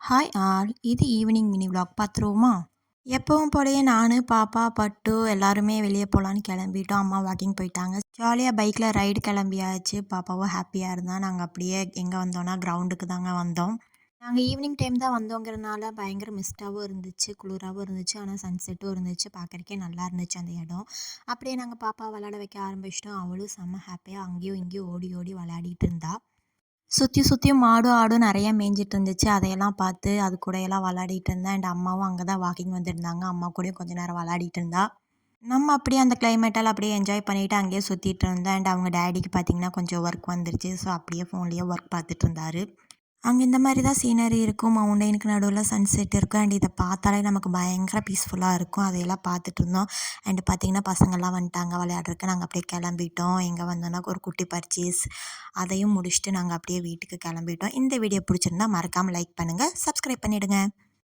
Hi all, இது evening mini vlog பார்த்துருவோமா? எப்பவும் போலயே நானு, பாப்பா, பட்டு எல்லாருமே வெளியே போகலான்னு கிளம்பிட்டோம். அம்மா வாக்கிங் போயிட்டாங்க. ஜாலியாக பைக்கில் ரைடு கிளம்பியாச்சு. பாப்பாவும் ஹாப்பியாக இருந்தா. நாங்கள் அப்படியே எங்கே வந்தோம்னா கிரவுண்டுக்கு தாங்க வந்தோம். நாங்கள் ஈவினிங் டைம் தான் வந்தோங்கிறனால பயங்கர மிஸ்டாகவும் இருந்துச்சு, குளிராகவும் இருந்துச்சு. ஆனால் சன்செட்டும் இருந்துச்சு. பார்க்குறக்கே நல்லா இருந்துச்சு அந்த இடம். அப்படியே நாங்கள் பாப்பா விளாட வைக்க ஆரம்பிச்சிட்டோம். அவளும் செம்ம ஹாப்பியாக அங்கேயும் இங்கேயும் ஓடி ஓடி விளையாடிட்டு இருந்தா. சுற்றி சுற்றியும் மாடும் ஆடும் நிறைய மேய்ஞ்சிட்டு இருந்துச்சு. அதையெல்லாம் பார்த்து அது கூடயெல்லாம் விளாடிட்டு இருந்தேன். அண்ட் அம்மாவும் அங்கே தான் வாக்கிங் வந்திருந்தாங்க. அம்மா கூடயும் கொஞ்ச நேரம் விளாடிட்டு இருந்தா. நம்ம அப்படியே அந்த கிளைமேட்டெல்லாம் அப்படியே என்ஜாய் பண்ணிவிட்டு அங்கேயே சுற்றிட்டு இருந்தேன். அண்ட் அவங்க டேடிக்கு பார்த்திங்கன்னா கொஞ்சம் ஒர்க் வந்துருச்சு. ஸோ அப்படியே ஃபோன்லேயே ஒர்க் பார்த்துட்டு இருந்தாரு. அங்கே இந்த மாதிரி தான் சீனரி இருக்கும். மவுண்டெயினுக்கு நடுவில் சன்செட் இருக்கும். அண்ட் இதை பார்த்தாலே நமக்கு பயங்கர பீஸ்ஃபுல்லாக இருக்கும். அதையெல்லாம் பார்த்துட்டு இருந்தோம். அண்ட் பார்த்திங்கன்னா பசங்கள்லாம் வந்துட்டாங்க விளையாடுறதுக்கு. நாங்கள் அப்படியே கிளம்பிட்டோம். எங்கே வந்தோன்னா ஒரு குட்டி பர்ச்சேஸ் அதையும் முடிச்சுட்டு நாங்கள் அப்படியே வீட்டுக்கு கிளம்பிட்டோம். இந்த வீடியோ பிடிச்சிருந்தா மறக்காமல் லைக் பண்ணுங்கள், சப்ஸ்கிரைப் பண்ணிவிடுங்க.